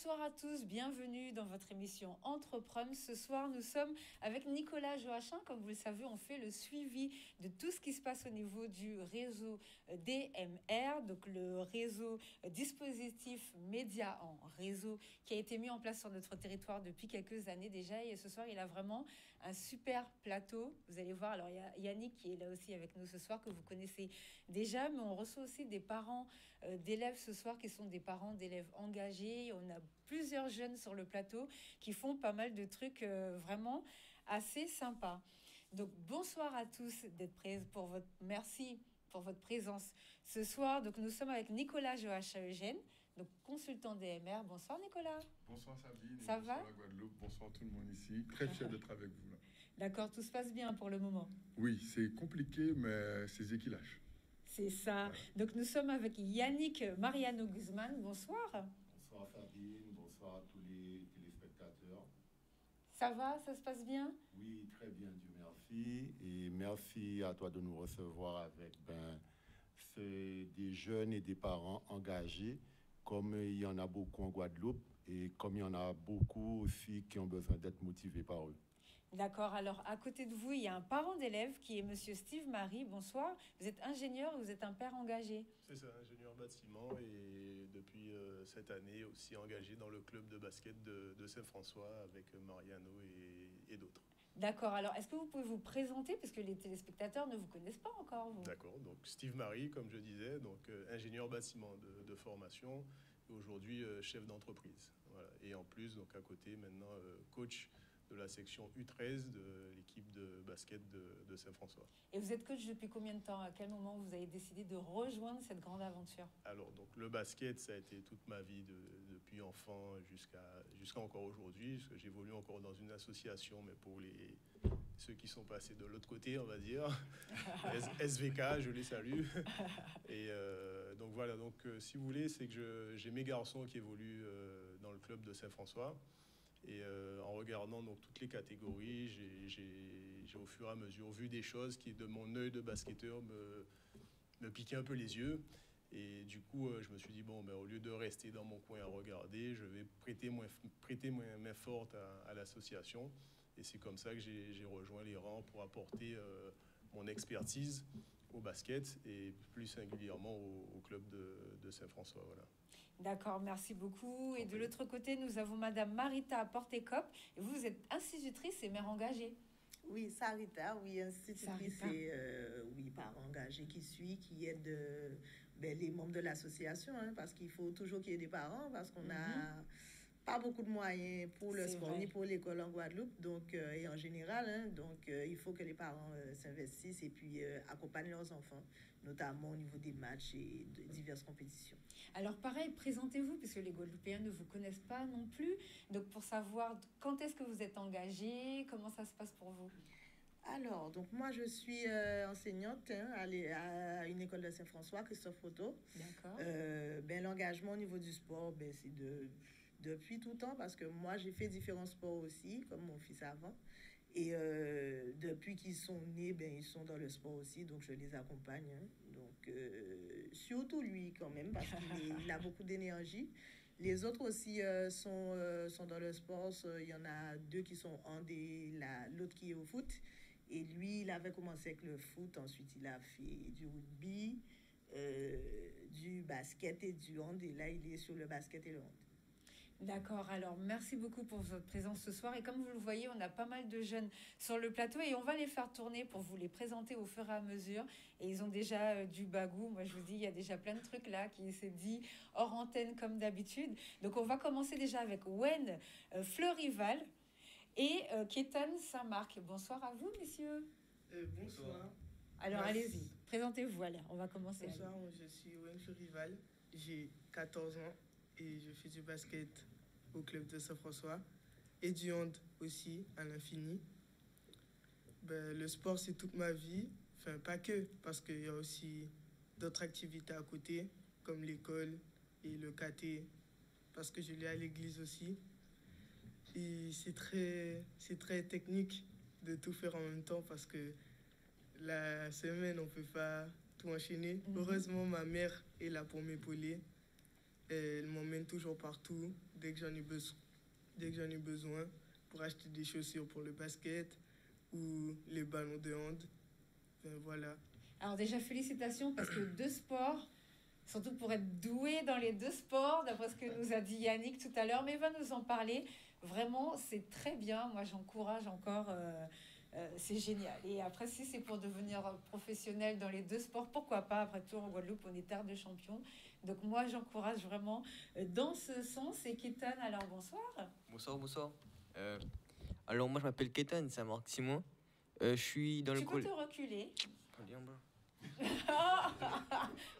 Bonsoir à tous, bienvenue dans votre émission Entreprendre. Ce soir, nous sommes avec Nicolas Joachim. Comme vous le savez, on fait le suivi de tout ce qui se passe au niveau du réseau DMR, donc le réseau dispositif média en réseau qui a été mis en place sur notre territoire depuis quelques années déjà. Et ce soir, il a vraiment un super plateau. Vous allez voir, alors il y a Yannick qui est là aussi avec nous ce soir, que vous connaissez déjà, mais on reçoit aussi des parents d'élèves ce soir qui sont des parents d'élèves engagés. On a plusieurs jeunes sur le plateau qui font pas mal de trucs vraiment assez sympas. Donc bonsoir à tous d'être présents merci pour votre présence ce soir. Donc nous sommes avec Nicolas Joachim Eugène, donc consultant DMR. Bonsoir Nicolas. Bonsoir Sabine. Ça bonsoir va? la Guadeloupe. Bonsoir tout le monde ici. Très fier d'être avec vous là. D'accord, tout se passe bien pour le moment. Oui, c'est compliqué, mais c'est Zé qui lâche. C'est ça. Voilà. Donc nous sommes avec Yannick Mariano Guzman. Bonsoir. Bonsoir Sabine, bonsoir à tous les téléspectateurs. Ça va, ça se passe bien? Oui, très bien, Dieu merci. Et merci à toi de nous recevoir avec des jeunes et des parents engagés, comme il y en a beaucoup en Guadeloupe et comme il y en a beaucoup aussi qui ont besoin d'être motivés par eux. D'accord, alors à côté de vous, il y a un parent d'élève qui est monsieur Steve Marie. Bonsoir, vous êtes ingénieur, vous êtes un père engagé. C'est ça, ingénieur bâtiment et depuis cette année aussi engagé dans le club de basket de Saint-François avec Mariano et d'autres. D'accord, alors est-ce que vous pouvez vous présenter puisque les téléspectateurs ne vous connaissent pas encore vous? D'accord, donc Steve Marie, comme je disais, donc ingénieur bâtiment de formation et aujourd'hui chef d'entreprise. Voilà. Et en plus, donc à côté maintenant coach de la section U13 de l'équipe de basket de Saint-François. Et vous êtes coach depuis combien de temps? À quel moment vous avez décidé de rejoindre cette grande aventure? Alors, donc, le basket, ça a été toute ma vie depuis enfant jusqu'à encore aujourd'hui. Parce que j'évolue encore dans une association, mais pour ceux qui sont passés de l'autre côté, on va dire. SVK, je les salue. Et donc voilà, donc, si vous voulez, c'est que j'ai mes garçons qui évoluent dans le club de Saint-François. Et en regardant donc toutes les catégories, j'ai au fur et à mesure vu des choses qui, de mon œil de basketteur, me piquaient un peu les yeux. Et du coup, je me suis dit, bon, au lieu de rester dans mon coin à regarder, je vais prêter main forte à l'association. Et c'est comme ça que j'ai rejoint les rangs pour apporter mon expertise au basket et plus singulièrement au club de Saint-François. Voilà. D'accord, merci beaucoup. Et de l'autre côté, nous avons Madame Marita Portecop. Et vous êtes institutrice et mère engagée. Oui, Sarita, oui, institutrice et parent engagé qui aide les membres de l'association, parce qu'il faut toujours qu'il y ait des parents, parce qu'on a pas beaucoup de moyens pour le sport ni pour l'école en Guadeloupe, donc et en général, il faut que les parents s'investissent et puis accompagnent leurs enfants, notamment au niveau des matchs et de diverses compétitions. Alors pareil, présentez-vous puisque les Guadeloupéens ne vous connaissent pas non plus, donc pour savoir quand est-ce que vous êtes engagé, comment ça se passe pour vous? Alors, donc moi je suis enseignante à une école de Saint-François, Christophe Photo. D'accord. L'engagement au niveau du sport, c'est depuis tout le temps, parce que moi j'ai fait différents sports aussi, comme mon fils avant. Et depuis qu'ils sont nés, ils sont dans le sport aussi, donc je les accompagne. Donc surtout lui quand même, parce qu'il a beaucoup d'énergie. Les autres aussi sont dans le sport. Il y en a 2 qui sont en l'autre qui est au foot. Et lui, il avait commencé avec le foot. Ensuite, il a fait du rugby, du basket et du hand. Et là, il est sur le basket et le hand. D'accord, alors merci beaucoup pour votre présence ce soir. Et comme vous le voyez, on a pas mal de jeunes sur le plateau et on va les faire tourner pour vous les présenter au fur et à mesure. Et ils ont déjà du bagou. Moi, je vous dis, il y a déjà plein de trucs là qui s'est dit hors antenne comme d'habitude. Donc, on va commencer déjà avec Wen Fleurival et Kétan Saint-Marc. Bonsoir à vous, messieurs. Bonsoir. Alors, allez-y, présentez-vous. Allez, on va commencer. Bonsoir, je suis Wen Fleurival. J'ai 14 ans. Et je fais du basket au club de Saint-François et du hand aussi à l'infini. Le sport, c'est toute ma vie. Enfin, pas que, parce qu'il y a aussi d'autres activités à côté, comme l'école et le caté, parce que je l'ai à l'église aussi. Et c'est très technique de tout faire en même temps, parce que la semaine, on ne peut pas tout enchaîner. Heureusement, ma mère est là pour m'épauler. Elle m'emmène toujours partout dès que j'en ai besoin pour acheter des chaussures pour le basket ou les ballons de hand. Ben voilà. Alors déjà, félicitations parce que deux sports, surtout pour être doué dans les deux sports, d'après ce que nous a dit Yannick tout à l'heure, mais il va nous en parler. Vraiment, c'est très bien. Moi, j'encourage encore. C'est génial. Et après, si c'est pour devenir professionnel dans les deux sports, pourquoi pas? Après tout, en Guadeloupe, on est terre de champions. Donc moi, j'encourage vraiment dans ce sens. Et Kétan, alors bonsoir. Bonsoir. Alors moi, je m'appelle Kétan, c'est Marc Simon. Je suis dans le Tu peux te reculer.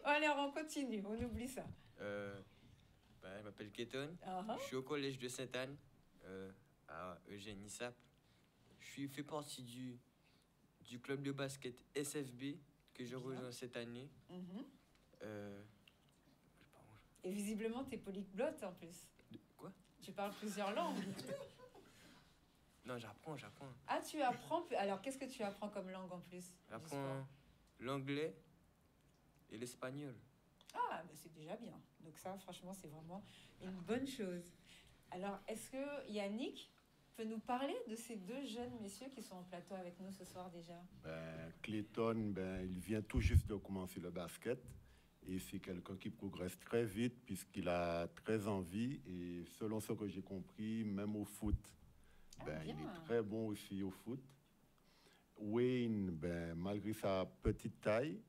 Alors, on continue, on oublie ça. Je m'appelle Kétan. Uh-huh. Je suis au collège de Sainte-Anne, à Eugène Issap. Je fais partie du club de basket SFB que je rejoins cette année. Mm-hmm. Et visiblement, tu es polyglotte en plus. Quoi? Tu parles plusieurs langues. Non, j'apprends. Ah, tu apprends. Alors, qu'est-ce que tu apprends comme langue en plus? J'apprends l'anglais et l'espagnol. Ah, bah c'est déjà bien. Donc ça, franchement, c'est vraiment une bonne chose. Alors, est-ce que Yannick peut nous parler de ces deux jeunes messieurs qui sont en plateau avec nous ce soir déjà? Clayton, il vient tout juste de commencer le basket. Et c'est quelqu'un qui progresse très vite puisqu'il a très envie. Et selon ce que j'ai compris, même au foot, il est très bon aussi au foot. Wayne, malgré sa petite taille,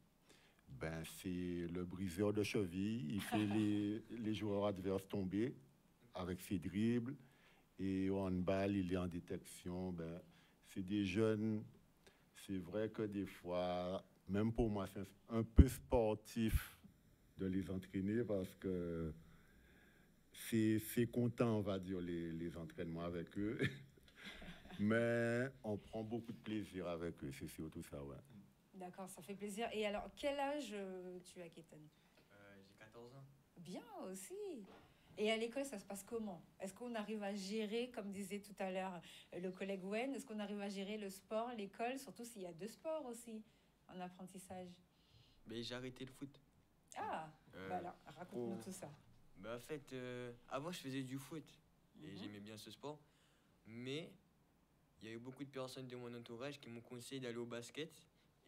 c'est le briseur de cheville. Il fait les joueurs adverses tomber avec ses dribbles. Et au handball, il est en détection. C'est des jeunes. C'est vrai que des fois, même pour moi, c'est un peu sportif de les entraîner parce que c'est content, on va dire, les entraînements avec eux. Mais on prend beaucoup de plaisir avec eux, c'est surtout ça, ouais. D'accord, ça fait plaisir. Et alors, quel âge tu as, Kétan? J'ai 14 ans. Bien aussi. Et à l'école, ça se passe comment? Est-ce qu'on arrive à gérer, comme disait tout à l'heure le collègue Wen, est-ce qu'on arrive à gérer le sport, l'école, surtout s'il y a deux sports aussi en apprentissage? J'ai arrêté le foot. Ah, alors, raconte-nous tout ça. En fait, avant, je faisais du foot et j'aimais bien ce sport. Mais il y a eu beaucoup de personnes de mon entourage qui m'ont conseillé d'aller au basket.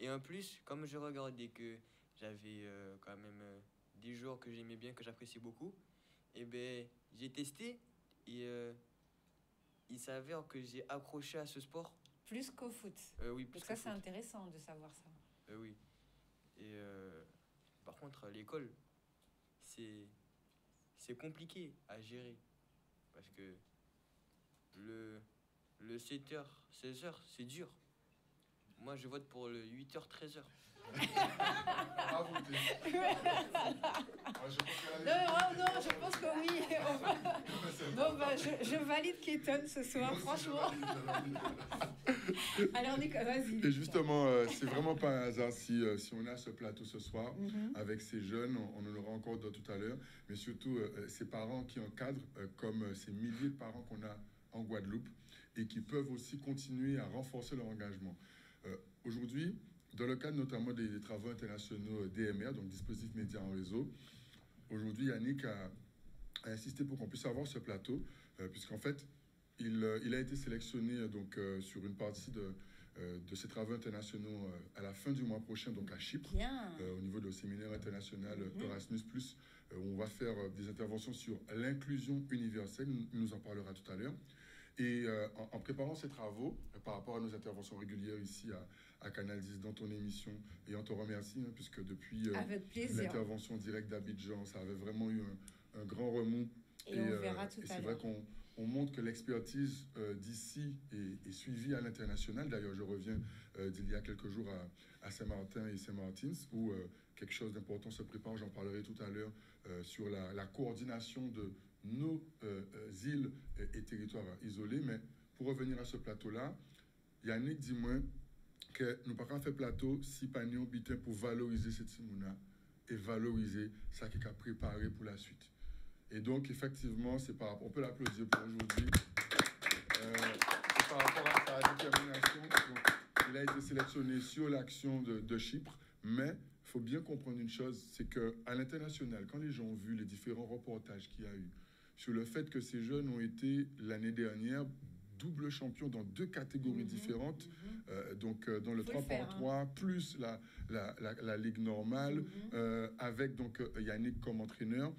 Et en plus, comme je regardais que j'avais quand même des joueurs que j'aimais bien, que j'appréciais beaucoup, j'ai testé et il s'avère que j'ai accroché à ce sport. Plus qu'au foot. Oui, donc ça, c'est intéressant de savoir ça. Oui. Et par contre, à l'école, c'est compliqué à gérer. Parce que le 7h, 16h, c'est dur. Moi, je vote pour le 8h, 13h. À voter. Non, je pense que oui. Bon, je valide Kétan ce soir, franchement. Alors, Nicolas, vas-y. Et justement, c'est vraiment pas un hasard si on a ce plateau ce soir avec ces jeunes. On en aura encore d'autres tout à l'heure. Mais surtout, ces parents qui encadrent, comme ces milliers de parents qu'on a en Guadeloupe et qui peuvent aussi continuer à renforcer leur engagement. Aujourd'hui, dans le cadre notamment des travaux internationaux DMR, donc dispositifs médias en réseau, aujourd'hui Yannick a insisté pour qu'on puisse avoir ce plateau, puisqu'en fait, il a été sélectionné donc, sur une partie de ces travaux internationaux à la fin du mois prochain, donc à Chypre, au niveau du séminaire international Erasmus+, où on va faire des interventions sur l'inclusion universelle. Il nous en parlera tout à l'heure. Et en préparant ces travaux, par rapport à nos interventions régulières ici à Canal 10 dans ton émission, et on te remercie, puisque depuis l'intervention directe d'Abidjan, ça avait vraiment eu un grand remous. Et on verra tout à l'heure. C'est vrai qu'on montre que l'expertise d'ici est suivie à l'international. D'ailleurs, je reviens d'il y a quelques jours à Saint-Martin et Saint-Martins, où quelque chose d'important se prépare, j'en parlerai tout à l'heure, sur la coordination de nos îles et territoires isolés. Mais pour revenir à ce plateau-là, Yannick, dis-moi que nous ne pouvons pas faire plateau si pas nous bitin pour valoriser cette Simona et valoriser ça qui a préparé pour la suite. Et donc, effectivement, on peut l'applaudir pour aujourd'hui. C'est par rapport à sa détermination. Donc, il a été sélectionné sur l'action de Chypre, mais faut bien comprendre une chose, c'est qu'à l'international, quand les gens ont vu les différents reportages qu'il y a eu sur le fait que ces jeunes ont été l'année dernière double champion dans 2 catégories différentes, donc dans le 3x3 plus la ligue normale, avec donc Yannick comme entraîneur.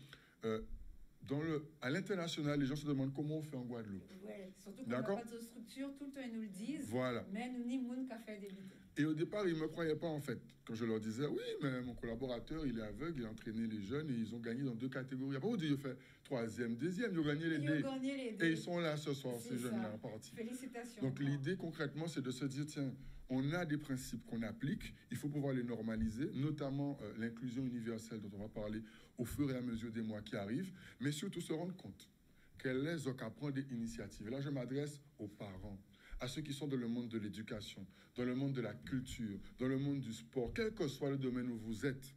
À l'international, les gens se demandent comment on fait en Guadeloupe. Ouais, surtout qu'on n'a pas de structure, tout le temps ils nous le disent. Voilà. Mais nous, ni moun qu'a fait débuter. Et au départ, ils ne me croyaient pas en fait. Quand je leur disais, oui, mais mon collaborateur, il est aveugle, il a entraîné les jeunes et ils ont gagné dans 2 catégories. Après, vous dites, il fait 3e, 2e, ils ont gagné les 2. Et ils sont là ce soir, ces jeunes-là en partie. Félicitations. Donc l'idée concrètement, c'est de se dire, tiens, on a des principes qu'on applique, il faut pouvoir les normaliser, notamment l'inclusion universelle dont on va parler au fur et à mesure des mois qui arrivent, mais surtout se rendre compte qu'elle laisse à prendre des initiatives. Et là, je m'adresse aux parents, à ceux qui sont dans le monde de l'éducation, dans le monde de la culture, dans le monde du sport, quel que soit le domaine où vous êtes.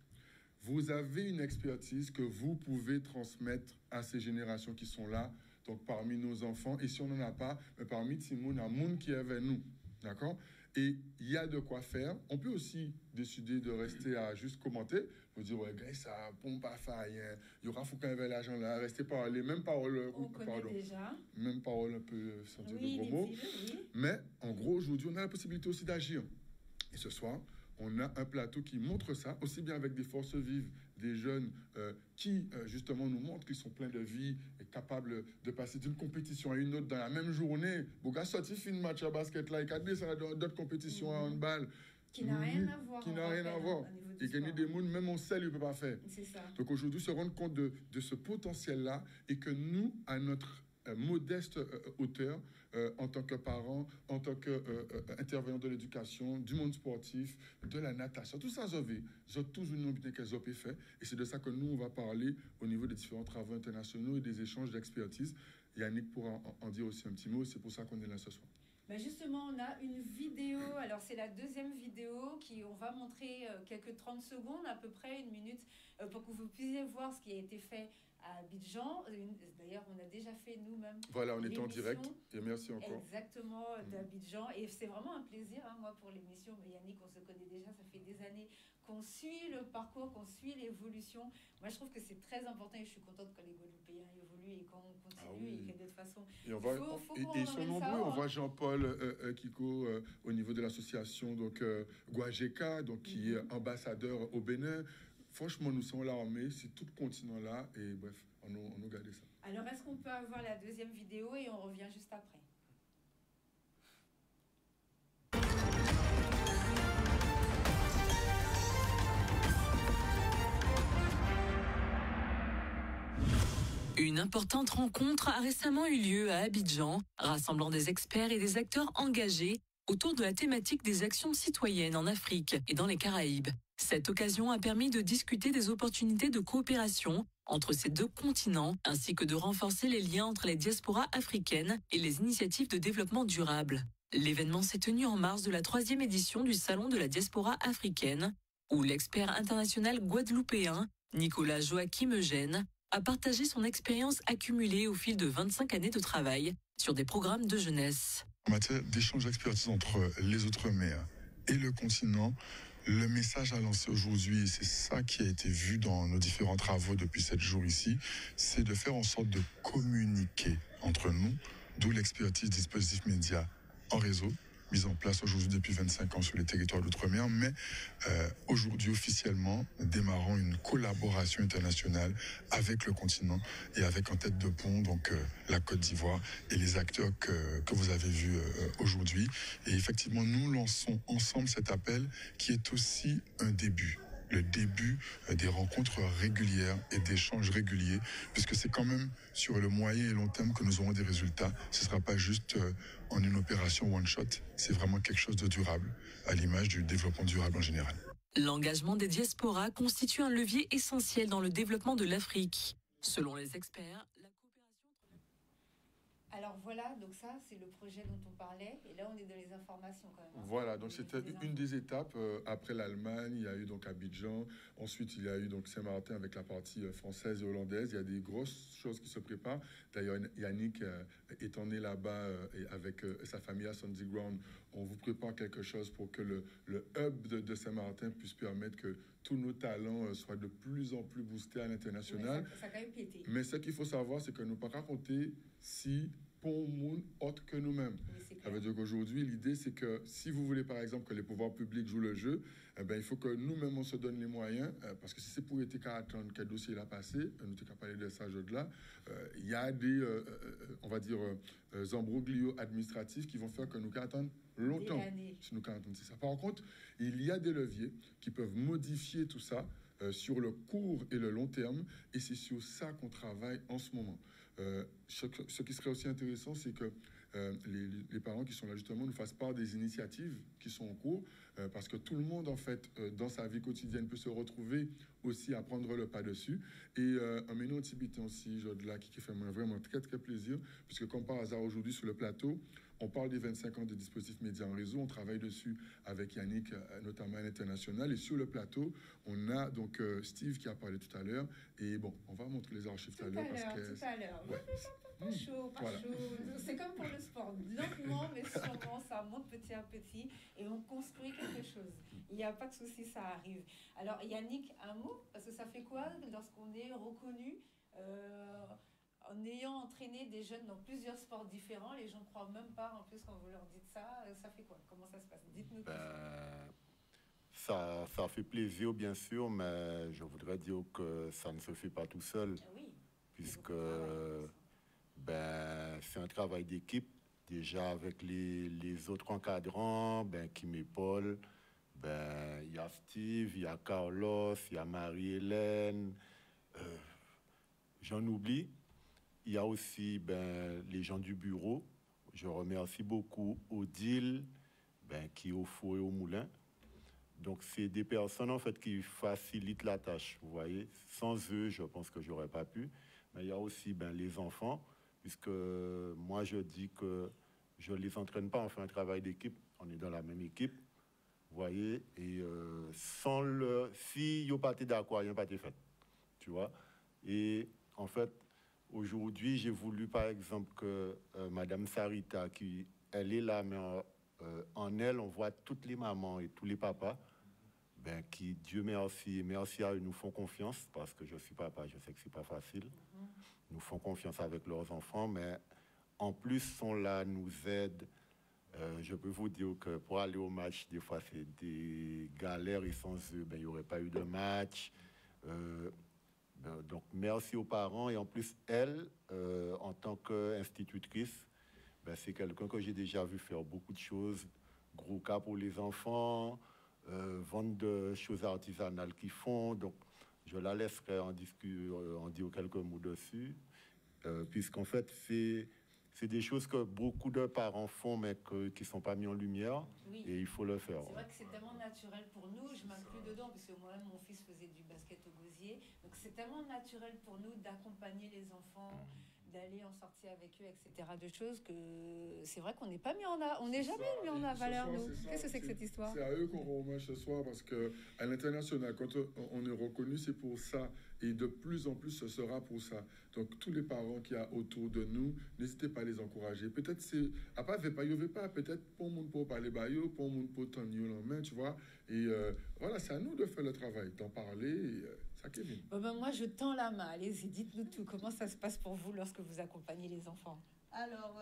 Vous avez une expertise que vous pouvez transmettre à ces générations qui sont là, donc parmi nos enfants, et si on n'en a pas, parmi Timoun, à Moun qui est avec nous. D'accord ? Et il y a de quoi faire. On peut aussi décider de rester à juste commenter. Vous dire, ouais, gars, ça pompe pas faille. Il y aura faut qu'on ait l'argent là. Restez parler. Même parole. On connaît déjà. Même parole un peu sans dire de gros mots. Oui. Mais en gros, aujourd'hui, on a la possibilité aussi d'agir. Et ce soir, on a un plateau qui montre ça, aussi bien avec des forces vives, des jeunes qui, justement, nous montrent qu'ils sont pleins de vie et capables de passer d'une compétition à une autre dans la même journée. Boga sorti fin match à basket là, et cadre ça dans d'autres compétitions à handball. Qui n'a rien à voir. Qui n'a rien à voir. Et gagner des mondes, même on sait, il ne peut pas faire. C'est ça. Donc aujourd'hui, se rendre compte de ce potentiel-là et que nous, à notre modeste hauteur, en tant que parents, en tant qu'intervenants de l'éducation, du monde sportif, de la natation, tout ça, j'ai tous une opinion qu'elles ont fait. Et c'est de ça que nous, on va parler au niveau des différents travaux internationaux et des échanges d'expertise. Yannick pourra en dire aussi un petit mot. C'est pour ça qu'on est là ce soir. Ben justement, on a une vidéo. Alors, c'est la 2e vidéo on va montrer quelques 30 secondes, à peu près 1 minute, pour que vous puissiez voir ce qui a été fait à Abidjan. D'ailleurs, on a déjà fait nous-mêmes. Voilà, on est en direct. Et merci encore. Exactement, d'Abidjan. Et c'est vraiment un plaisir, moi, pour l'émission. Mais Yannick, on se connaît déjà, ça fait des années qu'on suit le parcours, qu'on suit l'évolution. Moi, je trouve que c'est très important et je suis contente que les Guadeloupéens évoluent et qu'on continue et que de toute façon... Et ils sont nombreux. On voit Jean-Paul Kiko au niveau de l'association Guajeka, qui est ambassadeur au Bénin. Franchement, nous sommes là armés, c'est tout le continent là, et bref, on nous garde ça. Alors, est-ce qu'on peut avoir la 2e vidéo et on revient juste après? Une importante rencontre a récemment eu lieu à Abidjan, rassemblant des experts et des acteurs engagés autour de la thématique des actions citoyennes en Afrique et dans les Caraïbes. Cette occasion a permis de discuter des opportunités de coopération entre ces 2 continents, ainsi que de renforcer les liens entre les diasporas africaines et les initiatives de développement durable. L'événement s'est tenu en mars de la 3e édition du Salon de la diaspora africaine, où l'expert international guadeloupéen Nicolas Joachim Eugène a partagé son expérience accumulée au fil de 25 années de travail sur des programmes de jeunesse. En matière d'échange d'expertise entre les Outre-mer et le continent, le message à lancer aujourd'hui, et c'est ça qui a été vu dans nos différents travaux depuis 7 jours ici, c'est de faire en sorte de communiquer entre nous, d'où l'expertise dispositif média en réseau, mise en place aujourd'hui depuis 25 ans sur les territoires d'outre-mer, mais aujourd'hui officiellement démarrant une collaboration internationale avec le continent et avec en tête de pont donc la Côte d'Ivoire et les acteurs que vous avez vus aujourd'hui. Et effectivement, nous lançons ensemble cet appel qui est aussi un début. Le début des rencontres régulières et d'échanges réguliers, puisque c'est quand même sur le moyen et long terme que nous aurons des résultats. Ce ne sera pas juste en une opération one-shot, c'est vraiment quelque chose de durable, à l'image du développement durable en général. L'engagement des diasporas constitue un levier essentiel dans le développement de l'Afrique. Selon les experts, la coopération... Alors voilà, donc ça, c'est le projet dont on parlait. Et là, on est dans les informations quand même. Voilà, donc c'était une des étapes. Après l'Allemagne, il y a eu donc Abidjan. Ensuite, il y a eu donc Saint-Martin avec la partie française et hollandaise. Il y a des grosses choses qui se préparent. D'ailleurs, Yannick étant né là-bas et avec sa famille à Sandy Ground, on vous prépare quelque chose pour que le hub de Saint-Martin puisse permettre que tous nos talents soient de plus en plus boostés à l'international. Ça a quand même pété. Mais ce qu'il faut savoir, c'est que nous ne pouvons pas raconter si pour monde autre que nous-mêmes. Oui, ça veut dire qu'aujourd'hui, l'idée, c'est que si vous voulez, par exemple, que les pouvoirs publics jouent le jeu, eh ben, il faut que nous-mêmes, on se donne les moyens, parce que si c'est pour être qu'à attendre quel dossier l'a passé, nous sommes parler de ça là, il y a des, on va dire, embroglios administratifs qui vont faire que nous attendre longtemps. Si nous attendons ça. Par contre, il y a des leviers qui peuvent modifier tout ça sur le court et le long terme, et c'est sur ça qu'on travaille en ce moment. Ce qui serait aussi intéressant, c'est que les parents qui sont là justement nous fassent part des initiatives qui sont en cours, parce que tout le monde, en fait, dans sa vie quotidienne peut se retrouver aussi à prendre le pas dessus. Et un ménon tibetain aussi, là, qui fait vraiment très, très plaisir, puisque comme par hasard, aujourd'hui, sur le plateau, on parle des 25 ans des dispositifs médias en réseau. On travaille dessus avec Yannick, notamment à l'international. Et sur le plateau, on a donc Steve qui a parlé tout à l'heure. Et bon, on va montrer les archives tout à l'heure. Tout à l'heure. Ouais. Pas chaud, pas chaud. C'est comme pour le sport. Lentement, mais sûrement, ça monte petit à petit. Et on construit quelque chose. Il n'y a pas de souci, ça arrive. Alors, Yannick, un mot? Parce que ça fait quoi lorsqu'on est reconnu en ayant entraîné des jeunes dans plusieurs sports différents? Les gens ne croient même pas, en plus, quand vous leur dites ça. Ça fait quoi? Comment ça se passe? Dites-nous. Ça fait plaisir, bien sûr, mais je voudrais dire que ça ne se fait pas tout seul. Oui. Puisque c'est un travail d'équipe, déjà avec les autres encadrants qui m'épaulent. Il y a Steve, il y a Carlos, il y a Marie-Hélène. J'en oublie. Il y a aussi les gens du bureau. Je remercie beaucoup Odile, qui est au four et au moulin. Donc, c'est des personnes, en fait, qui facilitent la tâche, vous voyez. Sans eux, je pense que je n'aurais pas pu. Mais il y a aussi les enfants, puisque moi, je dis que je ne les entraîne pas, on fait un travail d'équipe, on est dans la même équipe, vous voyez. Et si ils n'ont pas été d'accord, ils n'ont pas été fait, tu vois. Et, en fait, aujourd'hui, j'ai voulu, par exemple, que Madame Sarita, elle est là, mais en elle, on voit toutes les mamans et tous les papas qui, Dieu merci, merci à eux, nous font confiance, parce que je suis papa, je sais que c'est pas facile, nous font confiance avec leurs enfants, mais en plus sont là, nous aident. Je peux vous dire que pour aller au match, des fois, c'est des galères, et sans eux, il n'y aurait pas eu de match. Donc, merci aux parents, et en plus, elle, en tant qu'institutrice, c'est quelqu'un que j'ai déjà vu faire beaucoup de choses, gros cas pour les enfants, vente de choses artisanales qu'ils font. Donc, je la laisserai en dire quelques mots dessus, puisqu'en fait, c'est des choses que beaucoup de parents font, mais qui ne sont pas mis en lumière, oui. Et il faut le faire. C'est vrai que c'est tellement naturel pour nous, je m'inclus dedans, parce que moi-même, mon fils faisait du basket au gosier, donc c'est tellement naturel pour nous d'accompagner les enfants, d'aller en sortie avec eux, etc., de choses que c'est vrai qu'on n'est pas mis on n'est jamais mis en valeur, nous. Qu'est-ce que c'est que cette histoire? C'est à eux qu'on rend hommage ce soir, parce qu'à l'international, quand on est reconnu, c'est pour ça. Et de plus en plus, ce sera pour ça. Donc, tous les parents qu'il y a autour de nous, n'hésitez pas à les encourager. Peut-être c'est... Après, peut-être pour mon pour parler baillot, pour mon pour tenir la main, tu vois. Et voilà, c'est à nous de faire le travail, d'en parler. Et, ça, Kevin. Moi, je tends la main. Allez-y, dites-nous tout. Comment ça se passe pour vous lorsque vous accompagnez les enfants? Alors,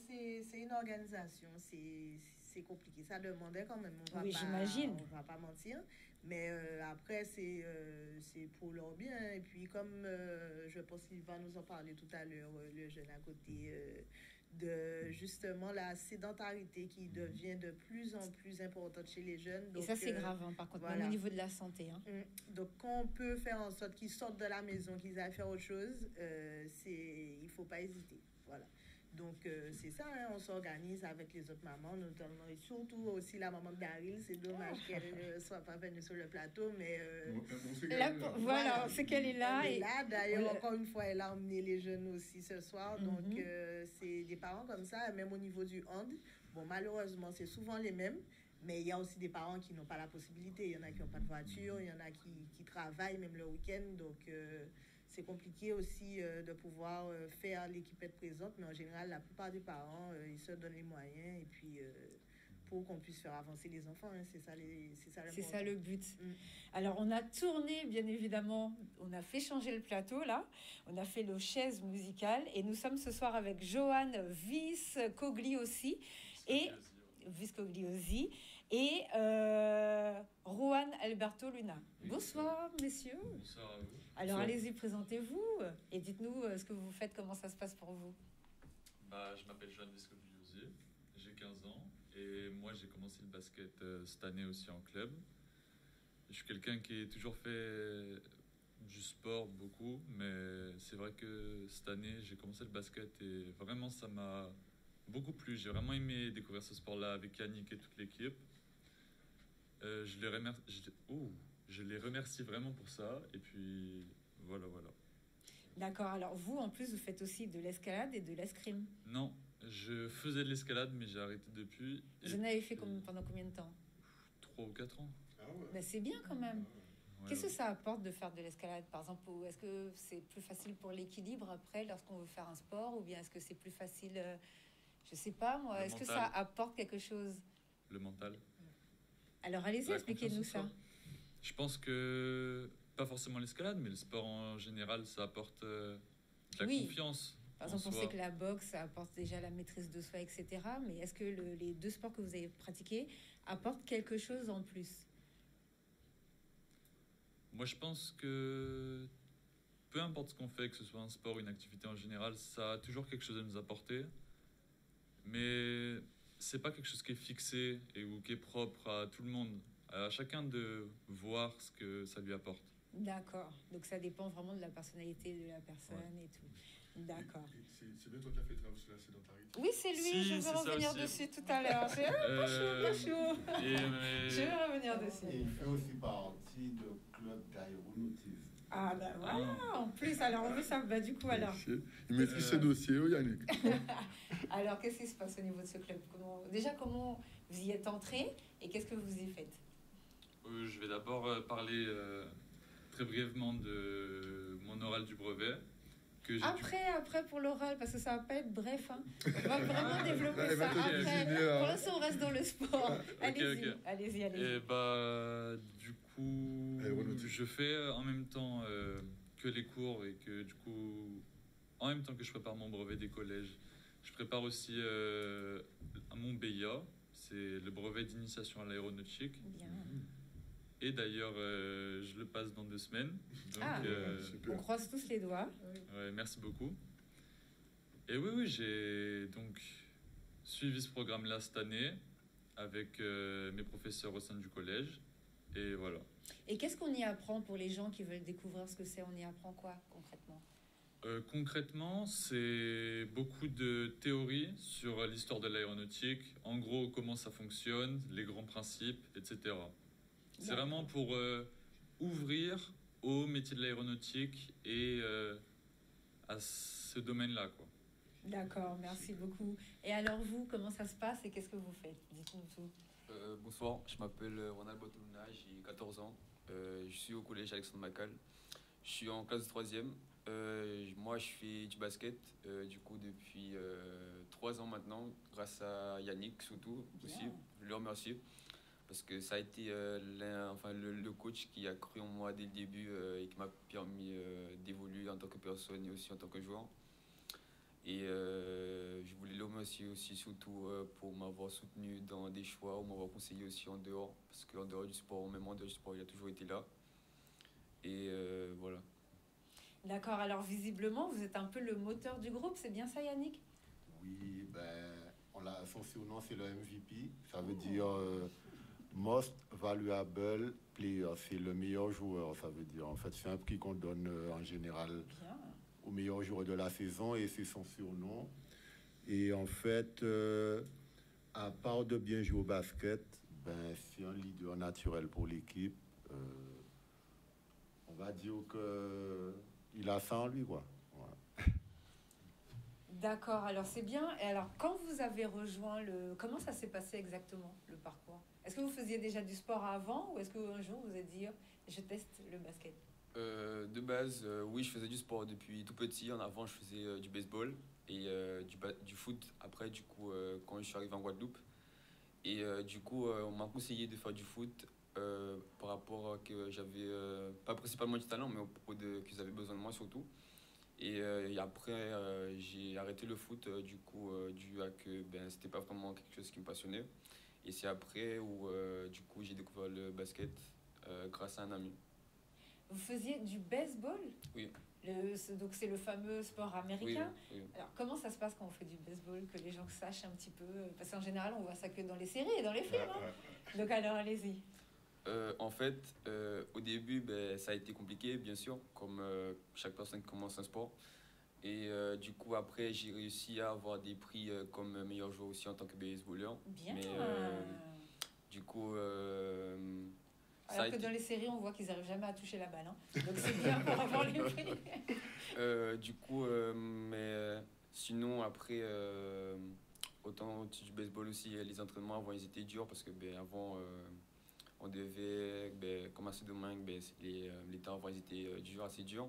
c'est une organisation. C'est compliqué. Ça demandait quand même. J'imagine. On va pas mentir. Mais après, c'est pour leur bien. Et puis, comme je pense qu'il va nous en parler tout à l'heure, le jeune à côté, de justement la sédentarité qui devient de plus en plus importante chez les jeunes. Donc, et ça, c'est grave, par contre, voilà. Même au niveau de la santé. Donc, quand on peut faire en sorte qu'ils sortent de la maison, qu'ils aillent faire autre chose, il ne faut pas hésiter. Voilà. Donc, c'est ça, hein, on s'organise avec les autres mamans, notamment, et surtout aussi la maman de Daryl. C'est dommage qu'elle ne soit pas venue sur le plateau, mais... Voilà, on sait qu'elle est là. Elle est là. D'ailleurs, encore une fois, elle a emmené les jeunes aussi ce soir. Donc, c'est des parents comme ça, même au niveau du hand. Bon, malheureusement, c'est souvent les mêmes. Mais il y a aussi des parents qui n'ont pas la possibilité. Il y en a qui n'ont pas de voiture, il y en a qui travaillent même le week-end. Donc, c'est compliqué aussi de pouvoir faire l'équipette présente. Mais en général, la plupart des parents, ils se donnent les moyens. Et puis, pour qu'on puisse faire avancer les enfants, hein, c'est ça le but. Alors, on a tourné, bien évidemment. On a fait changer le plateau, là. On a fait nos chaises musicales. Et nous sommes ce soir avec Johan Viscogliosi et... Viscogliosi et Juan Alberto Luna. Oui, bonsoir, messieurs. Bonsoir à vous. Alors, allez-y, présentez-vous et dites-nous ce que vous faites, comment ça se passe pour vous. Je m'appelle Johan Viscogliosi, j'ai 15 ans et moi j'ai commencé le basket cette année aussi en club. Je suis quelqu'un qui a toujours fait du sport beaucoup, mais c'est vrai que cette année j'ai commencé le basket et vraiment ça m'a beaucoup plu. J'ai vraiment aimé découvrir ce sport-là avec Yannick et toute l'équipe. Je les remercie vraiment pour ça. Et puis, voilà. D'accord. Alors, vous, en plus, vous faites aussi de l'escalade et de l'escrime. Non, je faisais de l'escalade, mais j'ai arrêté depuis. Vous en avez fait pendant combien de temps? 3 ou 4 ans. Ben, c'est bien quand même. Ouais, Qu'est-ce que ça apporte de faire de l'escalade, par exemple? Est-ce que c'est plus facile pour l'équilibre après, lorsqu'on veut faire un sport? Ou bien est-ce que c'est plus facile... Je sais pas, moi. Est-ce que ça apporte quelque chose? Le mental. Alors, allez-y, expliquez-nous ça. Je pense que, pas forcément l'escalade, mais le sport en général, ça apporte de la confiance. Par exemple, on sait que la boxe, ça apporte déjà la maîtrise de soi, etc. Mais est-ce que les deux sports que vous avez pratiqués apportent quelque chose en plus? Moi, je pense que peu importe ce qu'on fait, que ce soit un sport ou une activité en général, ça a toujours quelque chose à nous apporter. Mais c'est pas quelque chose qui est fixé ou qui est propre à tout le monde. À chacun de voir ce que ça lui apporte. D'accord. Donc ça dépend vraiment de la personnalité de la personne et tout. D'accord. C'est bien toi qui as fait le travail sur la sédentarité. Oui, c'est lui. Je vais revenir dessus tout à l'heure. Pas chaud. Je vais revenir dessus. Et il fait aussi partie du club d'aéronautisme. Ah ben voilà, en plus, alors on veut ça, du coup alors. Il maîtrise ses dossiers, Yannick. Alors qu'est-ce qui se passe au niveau de ce club? Comment vous y êtes entré et qu'est-ce que vous y faites? Je vais d'abord parler très brièvement de mon oral du brevet. Après pour l'oral, parce que ça va pas être bref. Hein. On va vraiment développer ça après. Pour l'instant, on reste dans le sport. Allez-y. Et du coup, je fais en même temps que les cours et que du coup, en même temps que je prépare mon brevet des collèges, je prépare aussi mon BIA, c'est le brevet d'initiation à l'aéronautique. Bien. Et d'ailleurs, je le passe dans 2 semaines. Donc, on croise tous les doigts. Ouais, merci beaucoup. Et oui, j'ai donc suivi ce programme-là cette année avec mes professeurs au sein du collège. Et voilà. Et qu'est-ce qu'on y apprend pour les gens qui veulent découvrir ce que c'est? On y apprend quoi concrètement? Concrètement, c'est beaucoup de théories sur l'histoire de l'aéronautique. En gros, comment ça fonctionne, les grands principes, etc. C'est vraiment pour ouvrir au métier de l'aéronautique et à ce domaine-là, quoi. D'accord, merci beaucoup. Et alors vous, comment ça se passe et qu'est-ce que vous faites? Dites-nous tout. Bonsoir, je m'appelle Ronald Botouna, j'ai 14 ans. Je suis au collège Alexandre Macal. Je suis en classe de 3e. Moi, je fais du basket du coup depuis 3 ans maintenant, grâce à Yannick surtout aussi. Je le remercie. Parce que ça a été le coach qui a cru en moi dès le début et qui m'a permis d'évoluer en tant que personne et aussi en tant que joueur. Et je voulais le remercier aussi surtout pour m'avoir soutenu dans des choix ou m'avoir conseillé aussi en dehors. Parce qu'en dehors du sport, même en dehors du sport, il a toujours été là. Et voilà. D'accord, alors visiblement, vous êtes un peu le moteur du groupe, c'est bien ça Yannick? Oui, son surnom c'est le MVP, ça veut dire... Most Valuable Player, c'est le meilleur joueur, ça veut dire. En fait, c'est un prix qu'on donne en général au meilleur joueur de la saison et c'est son surnom. Et en fait, à part de bien jouer au basket, ben, c'est un leader naturel pour l'équipe. On va dire qu'il a ça en lui, quoi. Voilà. D'accord, alors c'est bien. Et alors, quand vous avez rejoint comment ça s'est passé exactement, le parcours? Est-ce que vous faisiez déjà du sport avant ou est-ce qu'un jour vous vous êtes dit, je teste le basket? De base, oui, je faisais du sport depuis tout petit. En avant, je faisais du baseball et du foot après, du coup, quand je suis arrivé en Guadeloupe. Et du coup, on m'a conseillé de faire du foot par rapport à que j'avais, pas principalement du talent, mais au propos qu'ils avaient besoin de moi surtout. Et après, j'ai arrêté le foot, du coup, dû à que c'était pas vraiment quelque chose qui me passionnait. Et c'est après où, du coup, j'ai découvert le basket grâce à un ami. Vous faisiez du baseball? Oui. Donc c'est le fameux sport américain. Oui. Alors comment ça se passe quand on fait du baseball, que les gens sachent un petit peu? Parce qu'en général, on voit ça que dans les séries et dans les films. Donc alors, allez-y. En fait, au début, ça a été compliqué, bien sûr, comme chaque personne qui commence un sport. Et du coup, après, j'ai réussi à avoir des prix comme meilleur joueur aussi en tant que baseballeur. Bien. Mais du coup... Alors que dans les séries, on voit qu'ils n'arrivent jamais à toucher la balle. Hein. Donc c'est bien pour avoir les prix. Du coup, sinon, après, autant au-dessus du baseball aussi, les entraînements avant, ils étaient durs parce que avant, on devait commencer demain. Les temps avant, ils étaient durs, assez durs.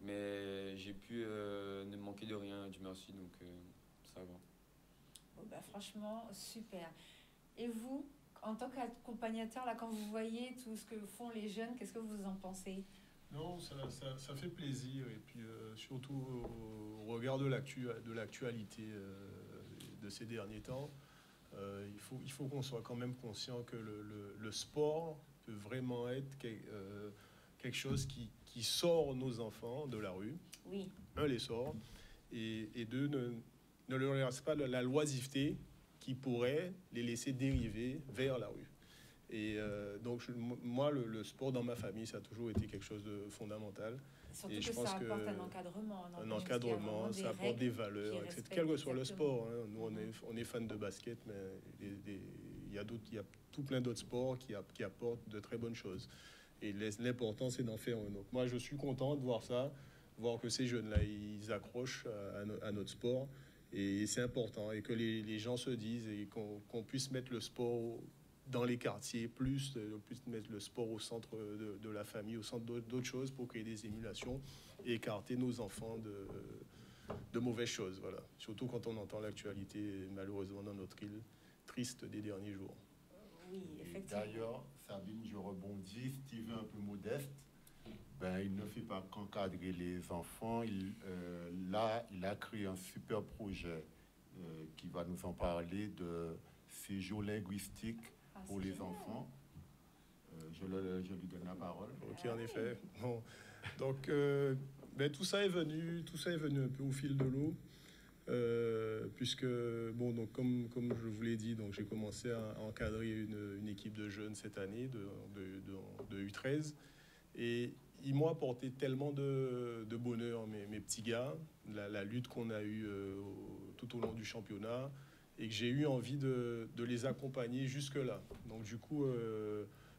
Mais j'ai pu ne manquer de rien, Dieu merci, donc ça va. Bon, franchement, super. Et vous, en tant qu'accompagnateur, là, quand vous voyez tout ce que font les jeunes, qu'est-ce que vous en pensez? Non, ça fait plaisir. Et puis, surtout au regard de l'actualité de ces derniers temps, il faut qu'on soit quand même conscient que le sport peut vraiment être quelque chose qui sort nos enfants de la rue. Oui. Un, les sort. Et deux, ne leur laisse pas la loisiveté qui pourrait les laisser dériver vers la rue. Et donc, moi, le sport dans ma famille, ça a toujours été quelque chose de fondamental. Surtout et que ça apporte un encadrement. Un encadrement, ça apporte des valeurs, etc. Quel que soit le sport. Hein. Nous, on est fans de basket, mais il y a tout plein d'autres sports qui apportent de très bonnes choses. Et l'important, c'est d'en faire un. Donc, moi, je suis content de voir ça, voir que ces jeunes-là, ils accrochent à notre sport. Et c'est important. Et que les gens se disent et qu'on puisse mettre le sport dans les quartiers, plus mettre le sport au centre de la famille, au centre d'autres choses pour créer des émulations et écarter nos enfants de mauvaises choses. Voilà. Surtout quand on entend l'actualité, malheureusement, dans notre île, triste des derniers jours. Oui, effectivement. D'ailleurs, Sabine, je rebondis, Steve est un peu modeste. Il ne fait pas qu'encadrer les enfants. Il a créé un super projet qui va nous en parler de séjour linguistique pour les enfants. Je lui donne la parole. Ok, en effet. Bon. Donc, tout ça est venu un peu au fil de l'eau. Puisque, donc, comme je vous l'ai dit, donc, j'ai commencé à encadrer une équipe de jeunes cette année, de U13. Et ils m'ont apporté tellement de bonheur, mes petits gars, la lutte qu'on a eue tout au long du championnat, et que j'ai eu envie de les accompagner jusque-là. Donc, du coup,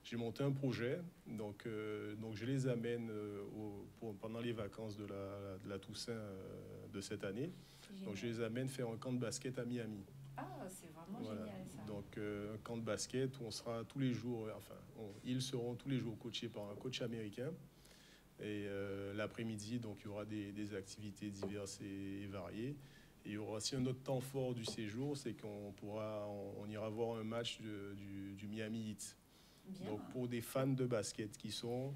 j'ai monté un projet. Donc je les amène pendant les vacances de la Toussaint de cette année. Donc, je les amène faire un camp de basket à Miami. Ah, c'est vraiment génial, ça. Donc, un camp de basket où on sera tous les jours, ils seront tous les jours coachés par un coach américain. Et l'après-midi, donc, il y aura des activités diverses et variées. Et il y aura aussi un autre temps fort du séjour, c'est qu'on ira voir un match du Miami Heat. Bien. Donc, pour des fans de basket qui sont,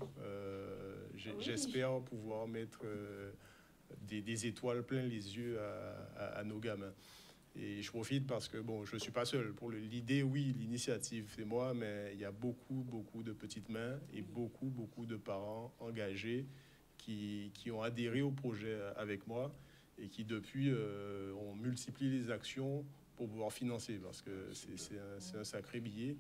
j'espère pouvoir mettre des étoiles plein les yeux à nos gamins. Et je profite parce que, je ne suis pas seul. Pour l'idée, oui, l'initiative, c'est moi, mais il y a beaucoup de petites mains et beaucoup de parents engagés qui ont adhéré au projet avec moi et qui, depuis, ont multiplié les actions pour pouvoir financer, parce que c'est un sacré billet.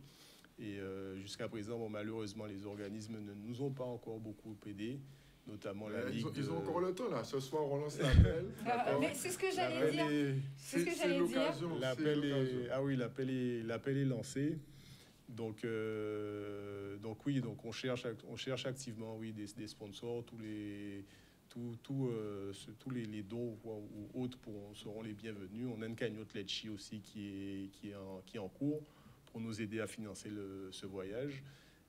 Et jusqu'à présent, malheureusement, les organismes ne nous ont pas encore beaucoup aidés. notamment la Ligue. Ils ont encore le temps, là. Ce soir, on lance l'appel. Mais c'est ce que j'allais dire. C'est ce que j'allais dire. L'appel est lancé. Donc oui, donc on cherche activement des sponsors. Tous les dons ou autres seront les bienvenus. On a une cagnotte Letchi aussi qui est en cours pour nous aider à financer ce voyage.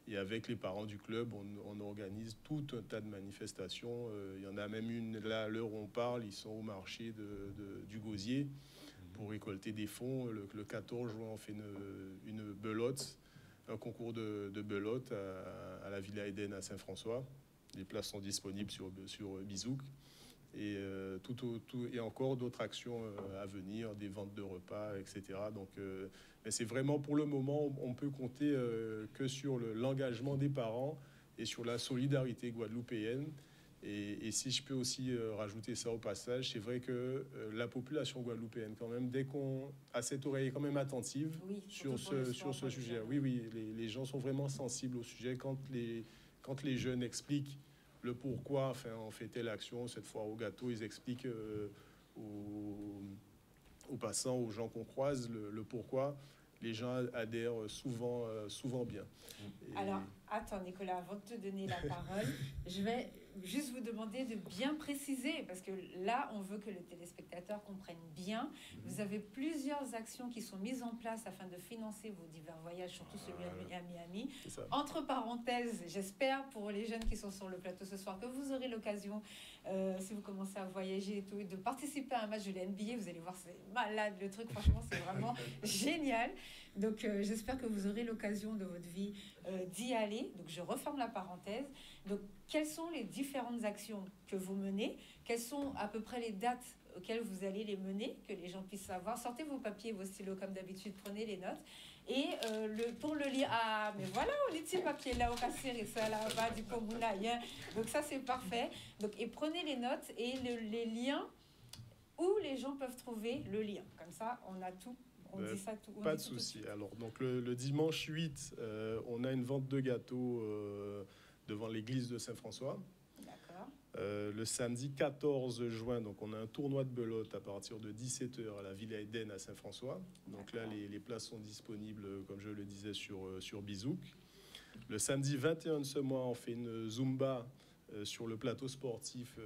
Et avec les parents du club, on organise tout un tas de manifestations. Il y en a même une, là, à l'heure où on parle, ils sont au marché du Gosier pour récolter des fonds. Le 14 juin, on fait une belote, un concours de belote à la Villa Eden à Saint-François. Les places sont disponibles sur Bizouk. Et, et encore d'autres actions à venir, des ventes de repas, etc. Donc, mais c'est vraiment, pour le moment, on peut compter que sur l'engagement des parents et sur la solidarité guadeloupéenne. Et si je peux aussi rajouter ça au passage, c'est vrai que la population guadeloupéenne, quand même, dès qu'on a cette oreille quand même attentive sur ce sujet, oui, les gens sont vraiment sensibles au sujet quand les jeunes expliquent le pourquoi, enfin, on fait telle action, cette fois au gâteau, ils expliquent aux passants, aux gens qu'on croise, le pourquoi. Les gens adhèrent souvent bien. Alors, attends Nicolas, avant de te donner la parole, je vais juste vous demander de bien préciser, parce que là, on veut que le téléspectateur comprenne bien. Vous avez plusieurs actions qui sont mises en place afin de financer vos divers voyages, surtout celui à Miami. Entre parenthèses, j'espère pour les jeunes qui sont sur le plateau ce soir que vous aurez l'occasion, si vous commencez à voyager et tout, de participer à un match de la NBA. Vous allez voir, c'est malade le truc, franchement, c'est vraiment génial. Donc, j'espère que vous aurez l'occasion de votre vie d'y aller. Donc, je referme la parenthèse. Donc, quelles sont les différentes actions que vous menez? Quelles sont à peu près les dates auxquelles vous allez les mener, que les gens puissent savoir? Sortez vos papiers, vos stylos comme d'habitude, prenez les notes. Et pour le lire, mais voilà, les petits papiers là, au casser et ça là-bas, du Pomoulaïen. Donc, ça, c'est parfait. Donc, et prenez les notes et les liens où les gens peuvent trouver le lien. Comme ça, on a tout. Dit ça tout, pas de souci. Alors, donc le dimanche 8, on a une vente de gâteaux devant l'église de Saint-François. D'accord. Le samedi 14 juin, donc on a un tournoi de belote à partir de 17h à la Villa Eden à Saint-François. Donc là, les places sont disponibles, comme je le disais, sur Bizouk. Le samedi 21 de ce mois, on fait une Zumba sur le plateau sportif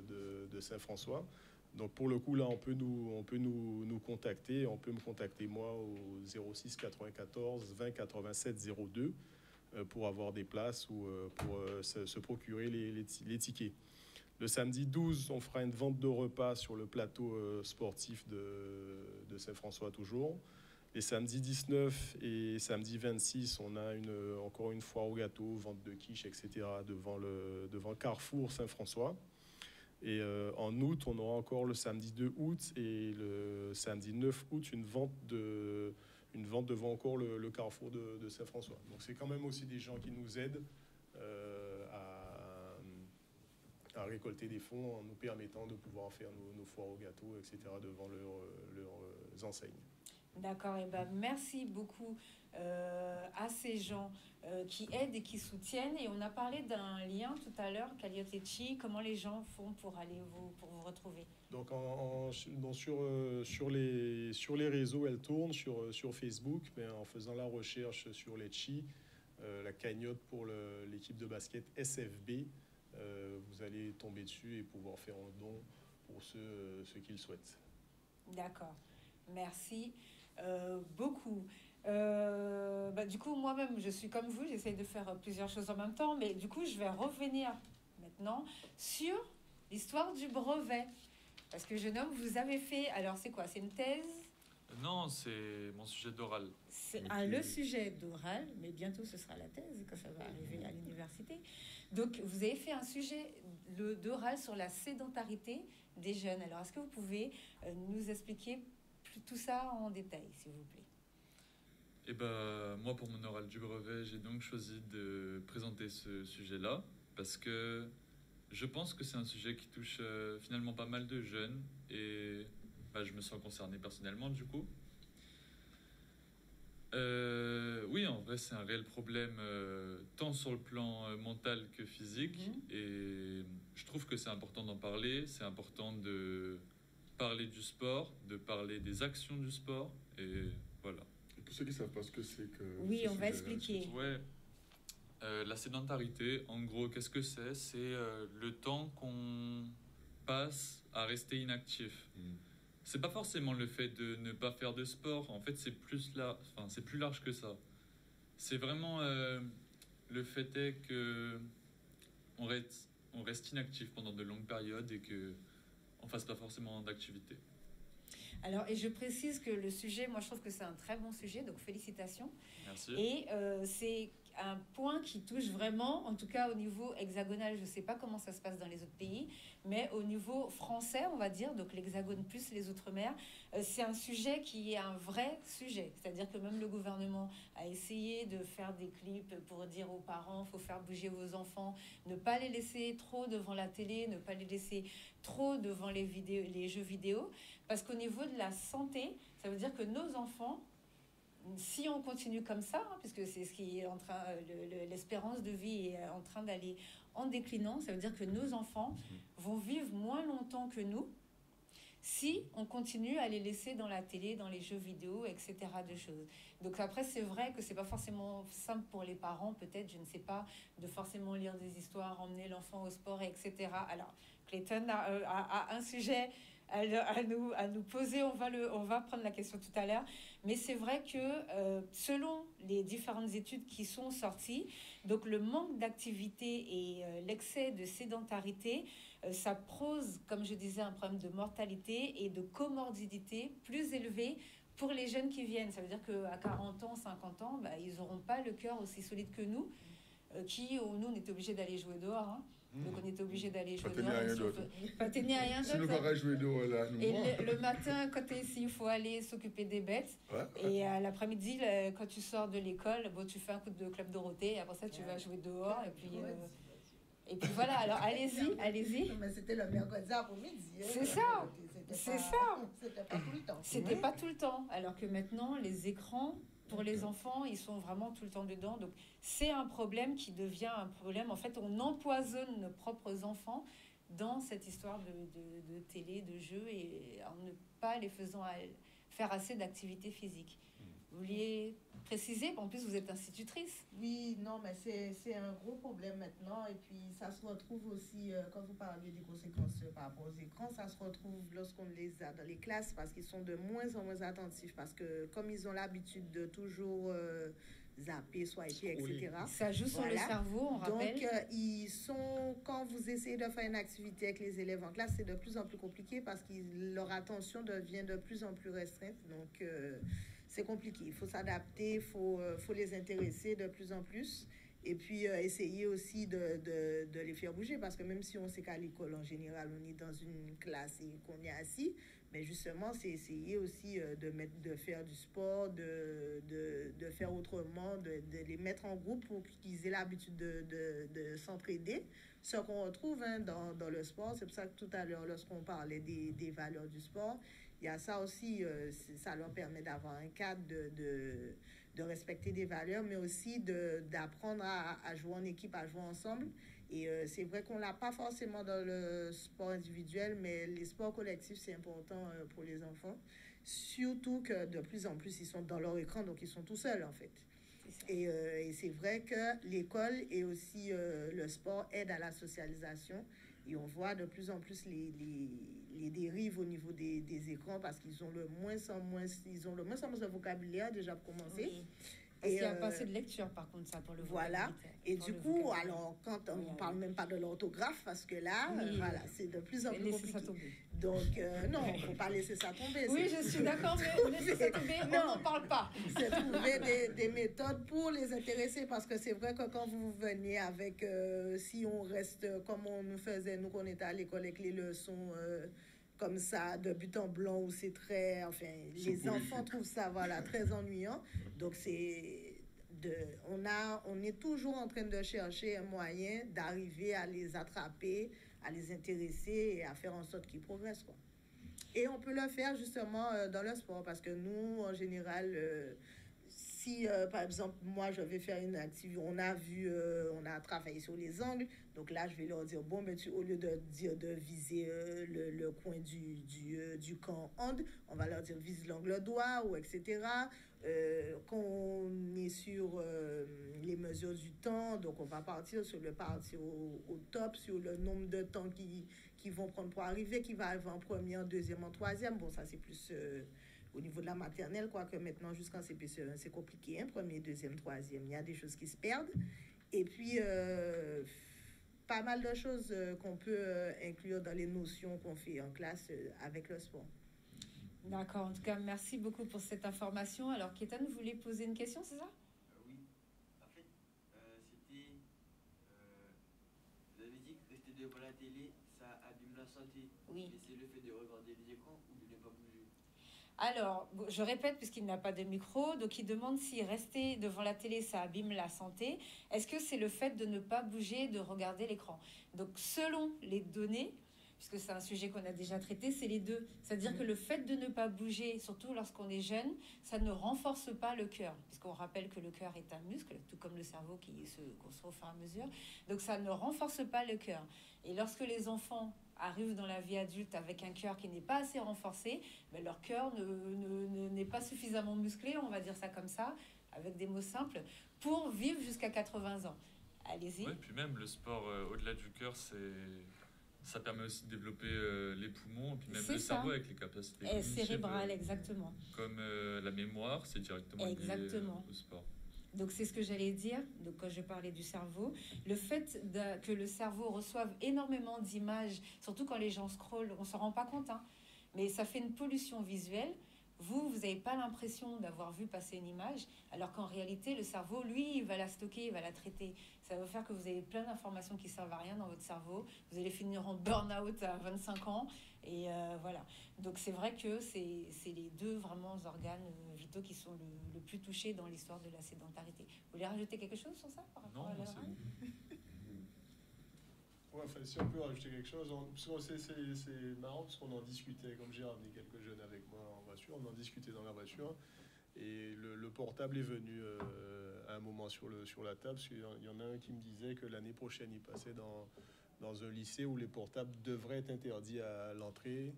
de Saint-François. Donc pour le coup, là, on peut nous contacter. On peut me contacter, moi, au 06 94 20 87 02 pour avoir des places ou pour se procurer les tickets. Le samedi 12, on fera une vente de repas sur le plateau sportif de Saint-François toujours. Les samedis 19 et samedi 26, on a encore une foire au gâteau, vente de quiche, etc. devant le Carrefour Saint-François. Et en août, on aura encore le samedi 2 août et le samedi 9 août une vente devant encore le carrefour de Saint-François. Donc c'est quand même aussi des gens qui nous aident à récolter des fonds en nous permettant de pouvoir faire nos foires au gâteau, etc. devant leurs enseignes. D'accord, et ben merci beaucoup à ces gens qui aident et qui soutiennent. Et on a parlé d'un lien tout à l'heure, Cagnotte Letchi. Comment les gens font pour vous retrouver? Donc sur les réseaux, elle tourne sur Facebook, mais en faisant la recherche sur Letchi, la cagnotte pour l'équipe de basket SFB, vous allez tomber dessus et pouvoir faire un don pour ceux qui le souhaitent. D'accord, merci beaucoup. Du coup, moi-même, je suis comme vous, j'essaie de faire plusieurs choses en même temps, mais du coup, je vais revenir maintenant sur l'histoire du brevet. Parce que, jeune homme, vous avez fait... Alors, c'est quoi? C'est une thèse? Non, c'est mon sujet d'oral. C'est le sujet d'oral, mais bientôt, ce sera la thèse, quand ça va arriver à l'université. Donc, vous avez fait un sujet d'oral sur la sédentarité des jeunes. Alors, est-ce que vous pouvez nous expliquer tout ça en détail, s'il vous plaît? Eh ben, moi, pour mon oral du brevet, j'ai donc choisi de présenter ce sujet-là parce que je pense que c'est un sujet qui touche finalement pas mal de jeunes et je me sens concerné personnellement du coup. Oui, en vrai, vrai, c'est un réel problème, tant sur le plan mental que physique. Et je trouve que c'est important d'en parler. C'est important de parler du sport, de parler des actions du sport. Et voilà. Et pour ceux qui ne savent pas ce que c'est que... Oui, on va expliquer. Ouais. La sédentarité, en gros, qu'est-ce que c'est? C'est le temps qu'on passe à rester inactif. C'est pas forcément le fait de ne pas faire de sport. En fait, c'est plus large que ça. C'est vraiment le fait est que on reste inactif pendant de longues périodes et que on fasse pas forcément d'activité. Alors, et je précise que le sujet, moi je trouve que c'est un très bon sujet, donc félicitations. Merci. Et c'est un point qui touche vraiment, en tout cas au niveau hexagonal, je ne sais pas comment ça se passe dans les autres pays, mais au niveau français, on va dire, donc l'hexagone plus les outre-mer, c'est un sujet qui est un vrai sujet. C'est-à-dire que même le gouvernement a essayé de faire des clips pour dire aux parents, il faut faire bouger vos enfants, ne pas les laisser trop devant la télé, ne pas les laisser trop devant les jeux vidéo, parce qu'au niveau de la santé, ça veut dire que nos enfants, si on continue comme ça, puisque c'est ce qui est en train, l'espérance de vie est en train d'aller en déclinant, ça veut dire que nos enfants vont vivre moins longtemps que nous si on continue à les laisser dans la télé, dans les jeux vidéo, etc. de choses. Donc après, c'est vrai que c'est pas forcément simple pour les parents, peut-être, je ne sais pas, de forcément lire des histoires, emmener l'enfant au sport, etc. Alors, Clayton a un sujet à nous poser, on va prendre la question tout à l'heure, mais c'est vrai que selon les différentes études qui sont sorties, donc le manque d'activité et l'excès de sédentarité, ça pose, comme je disais, un problème de mortalité et de comorbidité plus élevé pour les jeunes qui viennent. Ça veut dire qu'à 40 ans, 50 ans, ils n'auront pas le cœur aussi solide que nous, nous, on était obligés d'aller jouer dehors, hein. Donc on était obligé d'aller jouer dehors. Pas tenir à rien d'autre. Si nous va jouer dehors là. Et le matin, quand tu es ici, il faut aller s'occuper des bêtes. Ouais. Et l'après-midi, quand tu sors de l'école, tu fais un coup de Club Dorothée. Et après ça, tu vas jouer dehors. Et puis voilà, alors allez-y. Mais c'était le mercredi après-midi. C'est ça. C'était pas tout le temps. C'était pas tout le temps. Alors que maintenant, les écrans, pour les enfants, ils sont vraiment tout le temps dedans. Donc, c'est un problème qui devient un problème. En fait, on empoisonne nos propres enfants dans cette histoire de télé, de jeux, et en ne pas les faisant faire assez d'activité physique. Vous vouliez préciser? En plus, vous êtes institutrice. Oui, non, mais c'est un gros problème maintenant. Et puis, ça se retrouve aussi, quand vous parliez des conséquences par rapport aux écrans, ça se retrouve lorsqu'on les a dans les classes, parce qu'ils sont de moins en moins attentifs. Parce que comme ils ont l'habitude de toujours zapper, swiper, etc. Ça joue sur le cerveau, on rappelle. Donc, quand vous essayez de faire une activité avec les élèves en classe, c'est de plus en plus compliqué parce que leur attention devient de plus en plus restreinte. Donc, c'est compliqué. Il faut s'adapter, il faut les intéresser de plus en plus. Et puis, essayer aussi de les faire bouger. Parce que même si on sait qu'à l'école, en général, on est dans une classe et qu'on est assis, mais justement, c'est essayer aussi de faire du sport, de faire autrement, de les mettre en groupe pour qu'ils aient l'habitude de s'entraider. Ce qu'on retrouve dans le sport, c'est pour ça que tout à l'heure, lorsqu'on parlait des valeurs du sport, il y a ça aussi, ça leur permet d'avoir un cadre, de respecter des valeurs, mais aussi d'apprendre à jouer en équipe, à jouer ensemble. Et c'est vrai qu'on ne l'a pas forcément dans le sport individuel, mais les sports collectifs, c'est important pour les enfants. Surtout que de plus en plus, ils sont dans leur écran, donc ils sont tout seuls, en fait. Et c'est vrai que l'école et aussi le sport aident à la socialisation. Et on voit de plus en plus les dérives au niveau des écrans parce qu'ils ont le moins en moins de vocabulaire déjà pour commencer. Oui. Parce qu'il n'y a pas assez de lecture, par contre, ça, pour le voilà. Et du coup, alors, quand on ne parle même pas de l'orthographe, parce que là, voilà, c'est de plus en plus compliqué. Donc, non, il ne faut pas laisser ça tomber. Oui, je suis d'accord, mais laisser ça tomber, on n'en parle pas. C'est trouver des méthodes pour les intéresser, parce que c'est vrai que quand vous venez avec, si on reste comme on nous faisait, nous, qu'on était à l'école avec les leçons... comme ça, de but en blanc, où c'est très... Enfin, les enfants trouvent ça, voilà, très ennuyant. Donc, on est toujours en train de chercher un moyen d'arriver à les attraper, à les intéresser et à faire en sorte qu'ils progressent, quoi. Et on peut le faire, justement, dans le sport, parce que nous, en général... si, par exemple, moi, je vais faire une activité, on a travaillé sur les angles, donc là, je vais leur dire, bon, au lieu de dire de viser le coin du camp hand, on va leur dire vise l'angle droit, ou etc. Qu'on est sur les mesures du temps, donc on va partir au top, sur le nombre de temps qui vont prendre pour arriver, qui va arriver en premier, en deuxième, en troisième. Bon, ça, c'est plus... au niveau de la maternelle, quoique maintenant, jusqu'en CPCE1, c'est compliqué, hein, premier, deuxième, troisième, il y a des choses qui se perdent. Et puis, pas mal de choses qu'on peut inclure dans les notions qu'on fait en classe avec le sport. D'accord, en tout cas, merci beaucoup pour cette information. Alors, Kétan, vous voulez poser une question, c'est ça? Oui, en fait, c'était... vous avez dit que rester devant la télé, ça abîme la santé. Oui. Mais c'est le fait de regarder les écrans ou de ne pas bouger? Alors, je répète, puisqu'il n'a pas de micro, donc il demande si rester devant la télé, ça abîme la santé. Est-ce que c'est le fait de ne pas bouger, de regarder l'écran? Donc, selon les données, puisque c'est un sujet qu'on a déjà traité, c'est les deux. C'est-à-dire que le fait de ne pas bouger, surtout lorsqu'on est jeune, ça ne renforce pas le cœur, puisqu'on rappelle que le cœur est un muscle, tout comme le cerveau qui se construit au fur et à mesure. Donc, ça ne renforce pas le cœur. Et lorsque les enfants arrivent dans la vie adulte avec un cœur qui n'est pas assez renforcé, ben leur cœur n'est pas suffisamment musclé, on va dire ça comme ça, avec des mots simples, pour vivre jusqu'à 80 ans. Allez-y. Ouais, puis même le sport, au-delà du cœur, ça permet aussi de développer les poumons, puis même le cerveau avec les capacités cérébrales, exactement. Comme la mémoire, c'est directement lié au sport. Donc, c'est ce que j'allais dire, donc, quand je parlais du cerveau. Le fait que le cerveau reçoive énormément d'images, surtout quand les gens scrollent, on ne s'en rend pas compte, hein, mais ça fait une pollution visuelle. Vous n'avez pas l'impression d'avoir vu passer une image, alors qu'en réalité, le cerveau, lui, il va la stocker, il va la traiter. Ça va faire que vous avez plein d'informations qui ne servent à rien dans votre cerveau. Vous allez finir en burn-out à 25 ans. Et voilà. Donc, c'est vrai que c'est les deux vraiment organes vitaux qui sont le plus touchés dans l'histoire de la sédentarité. Vous voulez rajouter quelque chose sur ça par rapport à l'oral? Ouais, enfin, si on peut rajouter quelque chose, c'est marrant parce qu'on en discutait, comme j'ai ramené quelques jeunes avec moi en voiture, on en discutait dans la voiture, et le portable est venu à un moment sur la table, parce qu'il y en a un qui me disait que l'année prochaine, il passait dans un lycée où les portables devraient être interdits à l'entrée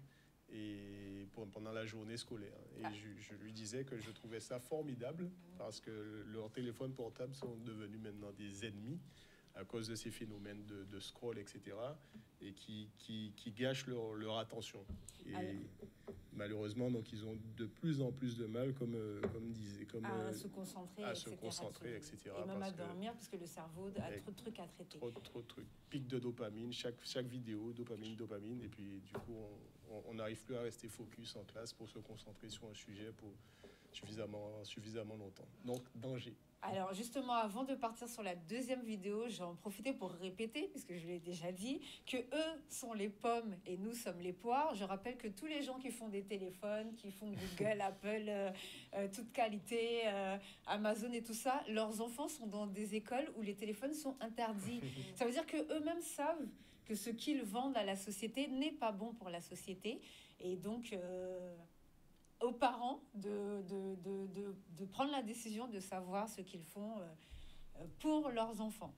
et pendant la journée scolaire. Et je lui disais que je trouvais ça formidable, parce que leurs téléphones portables sont devenus maintenant des ennemis, à cause de ces phénomènes de scroll, etc., et qui gâchent leur attention. Et malheureusement, donc, ils ont de plus en plus de mal, à se concentrer, etc. Et même à dormir, parce que le cerveau a trop de trucs à traiter. Trop de trucs. Pic de dopamine, chaque vidéo, dopamine, et puis du coup, on n'arrive plus à rester focus en classe pour se concentrer sur un sujet pour suffisamment longtemps. Donc, danger. Alors justement, avant de partir sur la deuxième vidéo, j'en profite pour répéter, puisque je l'ai déjà dit, que eux sont les pommes et nous sommes les poires. Je rappelle que tous les gens qui font des téléphones, qui font Google, Apple, toute qualité, Amazon et tout ça, leurs enfants sont dans des écoles où les téléphones sont interdits. Ça veut dire qu'eux-mêmes savent que ce qu'ils vendent à la société n'est pas bon pour la société. Et donc... aux parents de prendre la décision de savoir ce qu'ils font pour leurs enfants.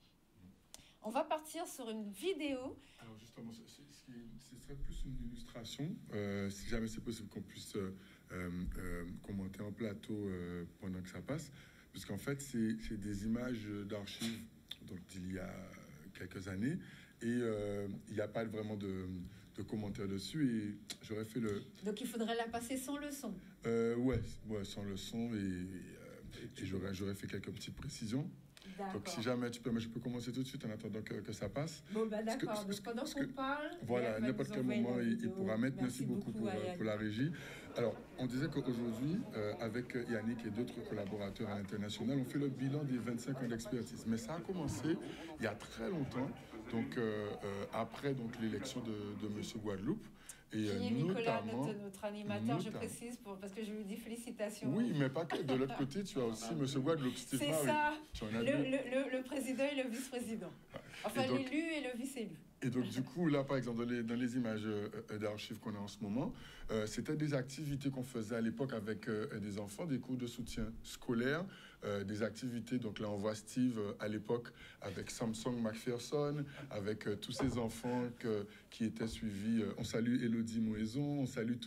On va partir sur une vidéo. Alors justement, ce serait plus une illustration, si jamais c'est possible qu'on puisse commenter en plateau pendant que ça passe, parce qu'en fait, c'est des images d'archives d'il y a quelques années, et il n'y a pas vraiment de commentaires dessus, et j'aurais fait le... Donc il faudrait la passer sans le son. Ouais, sans le son, et j'aurais fait quelques petites précisions. Donc si jamais tu permets, je peux commencer tout de suite en attendant que ça passe. Bon, bah d'accord, donc pendant qu'on parle... Voilà, à n'importe quel moment, il pourra mettre. Merci beaucoup pour la régie. Alors, on disait qu'aujourd'hui, avec Yannick et d'autres collaborateurs à l'international, on fait le bilan des 25 ans d'expertise. Mais ça a commencé il y a très longtemps, donc après l'élection de M. Guadeloupe. Et qui est Nicolas, notre animateur, je précise, parce que je lui dis félicitations. Oui, mais pas que. De l'autre côté, tu as aussi M. Guadeloupe. C'est ça, le président et le vice-président. Enfin, l'élu et le vice-élu. Et donc, du coup, là, par exemple, dans les images d'archives qu'on a en ce moment, c'était des activités qu'on faisait à l'époque avec des enfants, des cours de soutien scolaire, des activités. Donc là, on voit Steve à l'époque avec Samsung McPherson, avec tous ces enfants qui étaient suivis. On salue Élodie Moison, on salue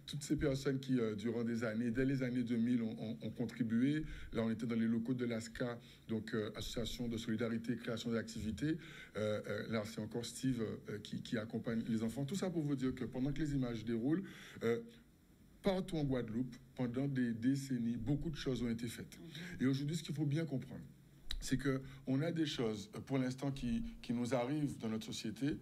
toutes ces personnes qui, durant des années, dès les années 2000, ont contribué. Là, on était dans les locaux de l'ASCA, donc Association de solidarité et création d'activités. Là, c'est encore Steve qui accompagne les enfants. Tout ça pour vous dire que pendant que les images déroulent, partout en Guadeloupe, pendant des décennies, beaucoup de choses ont été faites. Et aujourd'hui, ce qu'il faut bien comprendre, c'est qu'on a des choses, pour l'instant, qui nous arrivent dans notre société.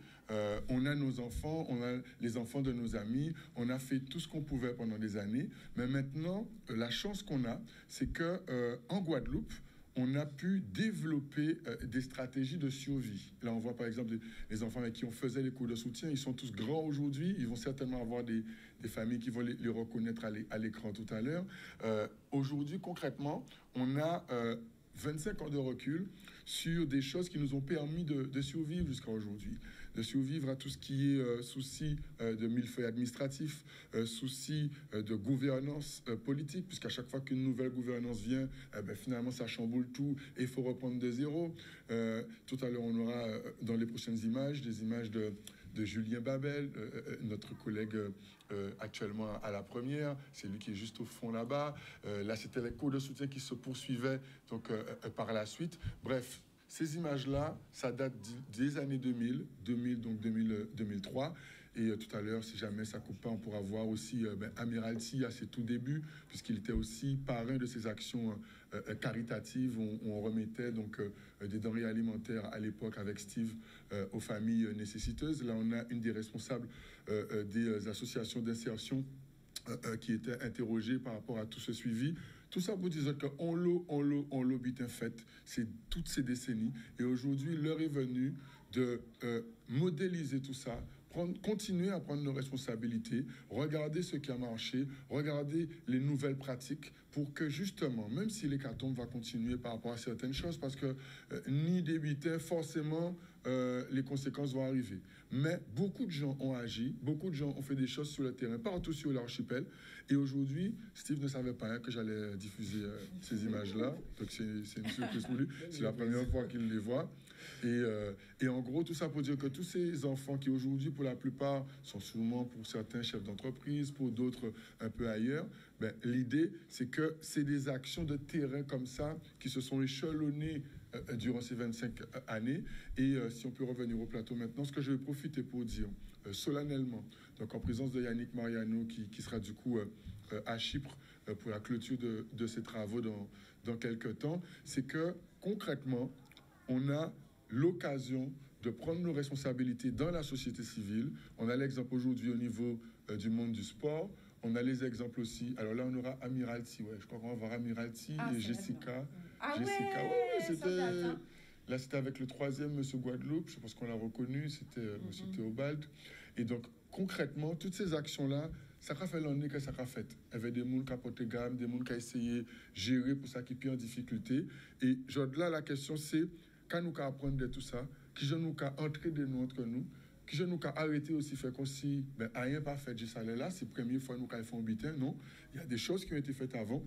On a nos enfants, on a les enfants de nos amis, on a fait tout ce qu'on pouvait pendant des années. Mais maintenant, la chance qu'on a, c'est qu'en Guadeloupe, on a pu développer des stratégies de survie. Là, on voit par exemple les enfants avec qui on faisait les cours de soutien, ils sont tous grands aujourd'hui, ils vont certainement avoir des familles qui vont les reconnaître à l'écran tout à l'heure. Aujourd'hui, concrètement, on a 25 ans de recul sur des choses qui nous ont permis de survivre jusqu'à aujourd'hui, de survivre à tout ce qui est souci de millefeuille administratif, souci de gouvernance politique, puisqu'à chaque fois qu'une nouvelle gouvernance vient, finalement ça chamboule tout et il faut reprendre de zéro. Tout à l'heure, on aura dans les prochaines images des images de Julien Babel, notre collègue actuellement à la première, c'est lui qui est juste au fond là-bas. Là, c'était les cours de soutien qui se poursuivaient donc, par la suite. Bref, ces images-là, ça date des années 2000, donc 2003. Et tout à l'heure, si jamais ça coupe pas, on pourra voir aussi Amiralty à ses tout débuts, puisqu'il était aussi parrain de ces actions caritatives où on remettait donc des denrées alimentaires à l'époque avec Steve aux familles nécessiteuses. Là, on a une des responsables des associations d'insertion qui était interrogée par rapport à tout ce suivi. Tout ça pour dire qu'on l'a bien fait, c'est toutes ces décennies. Et aujourd'hui, l'heure est venue de modéliser tout ça, continuer à prendre nos responsabilités, regarder ce qui a marché, regarder les nouvelles pratiques pour que justement, même si l'hécatombe va continuer par rapport à certaines choses, parce que ni des bulletins, forcément, les conséquences vont arriver. Mais beaucoup de gens ont agi, beaucoup de gens ont fait des choses sur le terrain, partout sur l'archipel. Et aujourd'hui, Steve ne savait pas que j'allais diffuser ces images-là. Donc c'est une surprise pour lui. C'est la première fois qu'il les voit. Et en gros, tout ça pour dire que tous ces enfants qui aujourd'hui, pour la plupart, sont sûrement pour certains chefs d'entreprise, pour d'autres un peu ailleurs, l'idée, c'est que c'est des actions de terrain comme ça qui se sont échelonnées durant ces 25 années. Et si on peut revenir au plateau maintenant, ce que je vais profiter pour dire solennellement, donc en présence de Yannick Mariano, qui sera du coup à Chypre pour la clôture de ses travaux dans quelques temps, c'est que concrètement, on a l'occasion de prendre nos responsabilités dans la société civile. On a l'exemple aujourd'hui au niveau du monde du sport. On a les exemples aussi. Alors là, on aura Amiralty. Ouais, je crois qu'on va voir Amiralty et Jessica. Ah Jessica, ouais, c'était... Là, c'était avec le troisième, Monsieur Guadeloupe. Je pense qu'on l'a reconnu. C'était Monsieur Théobald. Et donc, concrètement, toutes ces actions-là, ça a fait l'année que ça a fait. Il y avait des gens qui ont porté gamme, des gens qui ont essayé de gérer pour ça qui est en difficulté. Et là, la question, c'est quand nous apprendre de tout ça, qui je nous entrer de nous entre nous, qui je nous arrêter aussi faire comme si rien pas fait de ça là, c'est la première fois nous fait un butin, non. Il y a des choses qui ont été faites avant.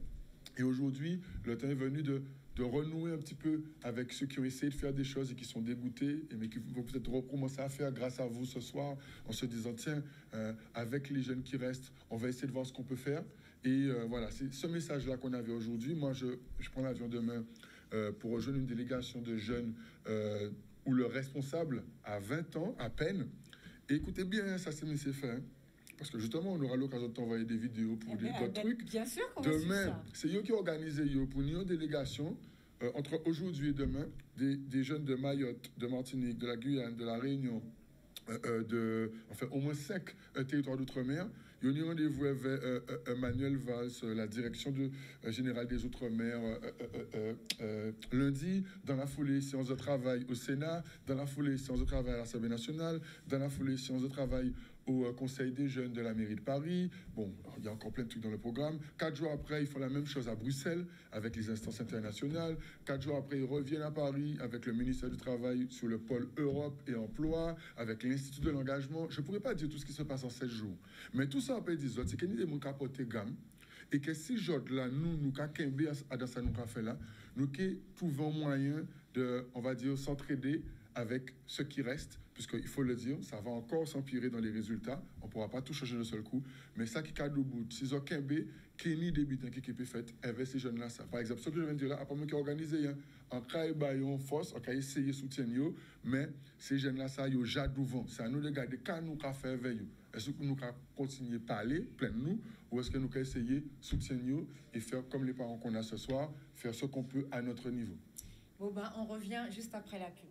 Et aujourd'hui, le temps est venu de renouer un petit peu avec ceux qui ont essayé de faire des choses et qui sont dégoûtés, mais qui vont peut-être recommencer à faire grâce à vous ce soir, en se disant, tiens, avec les jeunes qui restent, on va essayer de voir ce qu'on peut faire. Et voilà, c'est ce message-là qu'on avait aujourd'hui. Moi, je prends l'avion demain pour rejoindre une délégation de jeunes où le responsable a 20 ans à peine. Et écoutez bien, ça c'est fait. Hein, parce que justement, on aura l'occasion de t'envoyer des vidéos pour d'autres trucs. Bien sûr qu'on va suivre demain, c'est eux qui organisent pour une délégation entre aujourd'hui et demain, des jeunes de Mayotte, de Martinique, de la Guyane, de la Réunion, enfin au moins 5 territoires d'outre-mer. Il y a un rendez-vous avec Manuel Valls, la direction générale des Outre-mer, lundi, dans la foulée, séance de travail au Sénat, dans la foulée, séance de travail à l'Assemblée nationale, dans la foulée, séance de travail au Conseil des jeunes de la mairie de Paris. Bon, il y a encore plein de trucs dans le programme. 4 jours après, ils font la même chose à Bruxelles avec les instances internationales. 4 jours après, ils reviennent à Paris avec le ministère du Travail sur le pôle Europe et Emploi, avec l'Institut de l'engagement. Je ne pourrais pas dire tout ce qui se passe en 7 jours. Mais tout ça, on peut dire, c'est qu'il y a des gens qui portent gamme. Et que si là, nous dans ça, nous fait là, nous trouvons moyen de, on va dire, s'entraider avec ce qui reste, puisqu'il faut le dire, ça va encore s'empirer dans les résultats. On ne pourra pas tout changer d'un seul coup. Mais ça qui cadre au bout, si ils ont qui ni débutant qui peut faire, avec ces jeunes-là, ça. Par exemple, ce que je viens de dire là, après moi qui organisé, en cas de force, en cas d'essayer de soutenir, mais ces jeunes-là, ça, ils ont jadouvant. C'est à nous de regarder quand nous avons fait veille. Est-ce que nous avons continué à parler, plein de nous, ou est-ce que nous avons essayé de soutenir et faire comme les parents qu'on a ce soir, faire ce qu'on peut à notre niveau? Bon, ben, on revient juste après la pub.